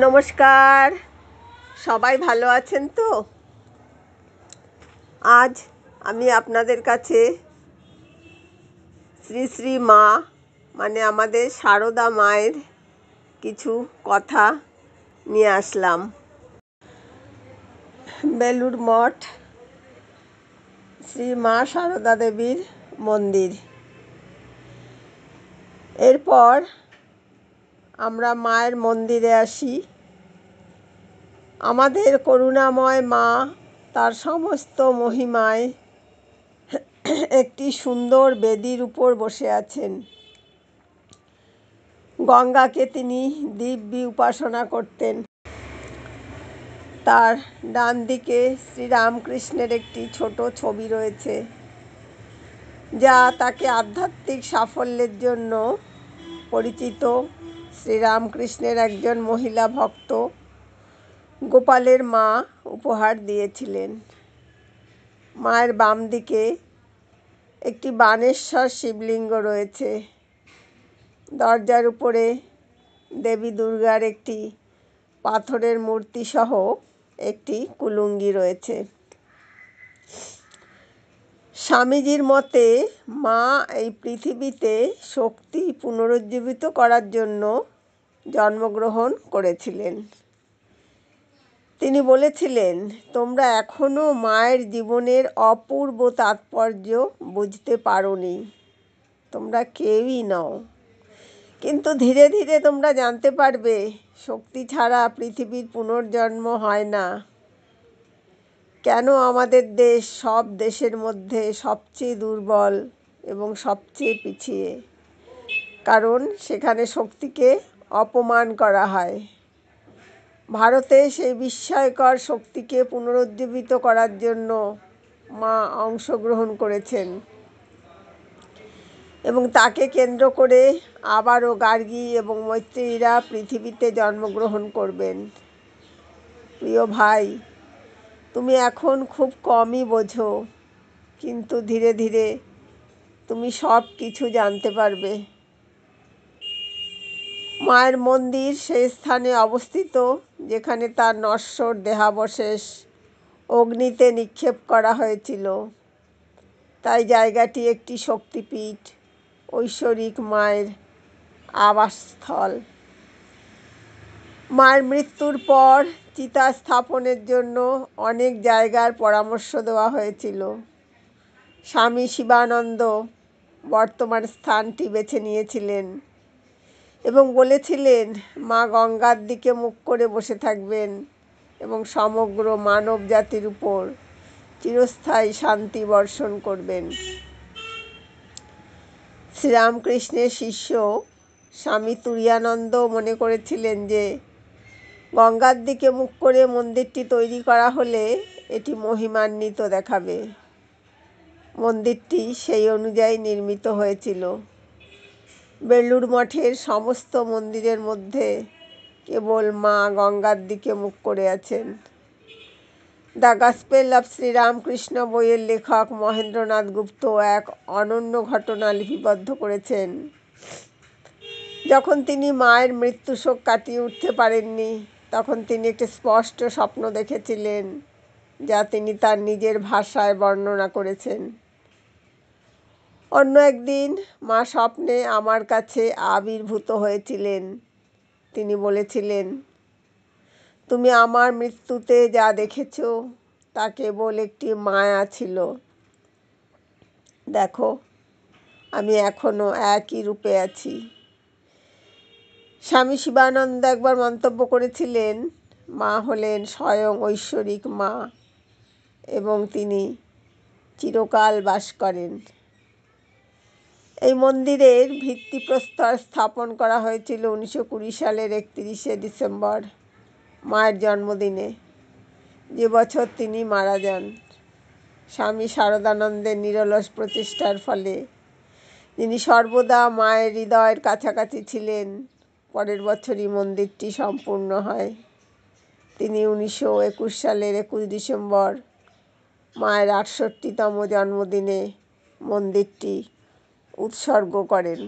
নমস্কার, সবাই ভালো আছেন তো? আজ আমি আপনাদের কাছে শ্রী শ্রী মা মানে আমাদের সারদা মায়ের কিছু কথা নিয়ে আসলাম। বেলুড় মঠ শ্রী মা সারদা দেবীর মন্দির। এরপর আমরা মায়ের মন্দিরে আসি। আমাদের করুণাময় মা তার সমস্ত মহিমায় একটি সুন্দর বেদির উপর বসে আছেন। গঙ্গাকে তিনি দিব্যি উপাসনা করতেন। তার ডান দিকে শ্রীরামকৃষ্ণের একটি ছোট ছবি রয়েছে, যা তাকে আধ্যাত্মিক সাফল্যের জন্য পরিচিত শ্রীরামকৃষ্ণের একজন মহিলা ভক্ত গোপালের মা উপহার দিয়েছিলেন। মায়ের বাম দিকে একটি বানেশ্বর শিবলিঙ্গ রয়েছে। দরজার উপরে দেবী দুর্গার একটি পাথরের মূর্তি সহ একটি কুলুঙ্গি রয়েছে। স্বামীজির মতে মা এই পৃথিবীতে শক্তি পুনরুজ্জীবিত করার জন্য জন্মগ্রহণ করেছিলেন। তিনি বলেছিলেন, তোমরা এখনো মায়ের জীবনের অপূর্ব তাৎপর্য বুঝতে পারোনি। তোমরা কেউই নও, কিন্তু ধীরে ধীরে তোমরা জানতে পারবে শক্তি ছাড়া পৃথিবীর পুনর্জন্ম হয় না। কেন আমাদের দেশ সব দেশের মধ্যে সবচেয়ে দুর্বল এবং সবচেয়ে পিছিয়ে? কারণ সেখানে শক্তিকে অপমান করা হয়। ভারতে সেই বিস্ময়কর শক্তিকে পুনরুজ্জীবিত করার জন্য মা অংশগ্রহণ করেছেন এবং তাকে কেন্দ্র করে আবারও গার্গী এবং মৈত্রেয়ীরা পৃথিবীতে জন্মগ্রহণ করবেন। প্রিয় ভাই, তুমি এখন খুব কমই বোঝো, কিন্তু ধীরে ধীরে তুমি সব কিছু জানতে পারবে। মায়ের মন্দির সেই স্থানে অবস্থিত যেখানে তার নশ্বর দেহাবশেষ অগ্নিতে নিক্ষেপ করা হয়েছিল। তাই জায়গাটি একটি শক্তিপীঠ, ঐশ্বরিক মায়ের আবাসস্থল। মায়ের মৃত্যুর পর চিতা স্থাপনের জন্য অনেক জায়গার পরামর্শ দেওয়া হয়েছিল। স্বামী শিবানন্দ বর্তমান স্থানটি বেছে নিয়েছিলেন এবং বলেছিলেন মা গঙ্গার দিকে মুখ করে বসে থাকবেন এবং সমগ্র মানব জাতির উপর চিরস্থায়ী শান্তি বর্ষণ করবেন। শ্রীরামকৃষ্ণের শিষ্য স্বামী তুরীয়ানন্দ মনে করেছিলেন যে গঙ্গার দিকে মুখ করে মন্দিরটি তৈরি করা হলে এটি মহিমান্বিত দেখাবে। মন্দিরটি সেই অনুযায়ী নির্মিত হয়েছিল। বেলুড় মঠের সমস্ত মন্দিরের মধ্যে কেবল মা গঙ্গার দিকে মুখ করে আছেন। দ্য গসপেল অফ শ্রীরামকৃষ্ণ বইয়ের লেখক মহেন্দ্রনাথ গুপ্ত এক অনন্য ঘটনা লিপিবদ্ধ করেছেন। যখন তিনি মায়ের মৃত্যুশোক কাটিয়ে উঠতে পারেননি, তখন তিনি একটি স্পষ্ট স্বপ্ন দেখেছিলেন, যা তিনি তার নিজের ভাষায় বর্ণনা করেছেন। অন্য একদিন মা স্বপ্নে আমার কাছে আবির্ভূত হয়েছিলেন। তিনি বলেছিলেন, তুমি আমার মৃত্যুতে যা দেখেছ তা কেবল একটি মায়া ছিল। দেখো, আমি এখনো একই রূপে আছি। স্বামী শিবানন্দ একবার মন্তব্য করেছিলেন, মা হলেন স্বয়ং ঐশ্বরিক মা এবং তিনি চিরকাল বাস করেন। এই মন্দিরের ভিত্তিপ্রস্তর স্থাপন করা হয়েছিল 1920 সালের 31শে ডিসেম্বর, মায়ের জন্মদিনে, যে বছর তিনি মারা যান। স্বামী শারদানন্দের নিরলস প্রচেষ্টার ফলে, যিনি সর্বদা মায়ের হৃদয়ের কাছাকাছি ছিলেন, পরের বছরই মন্দিরটি সম্পূর্ণ হয়। তিনি 1921 সালের 21 ডিসেম্বর মায়ের 68তম জন্মদিনে মন্দিরটি উৎসর্গ করেন।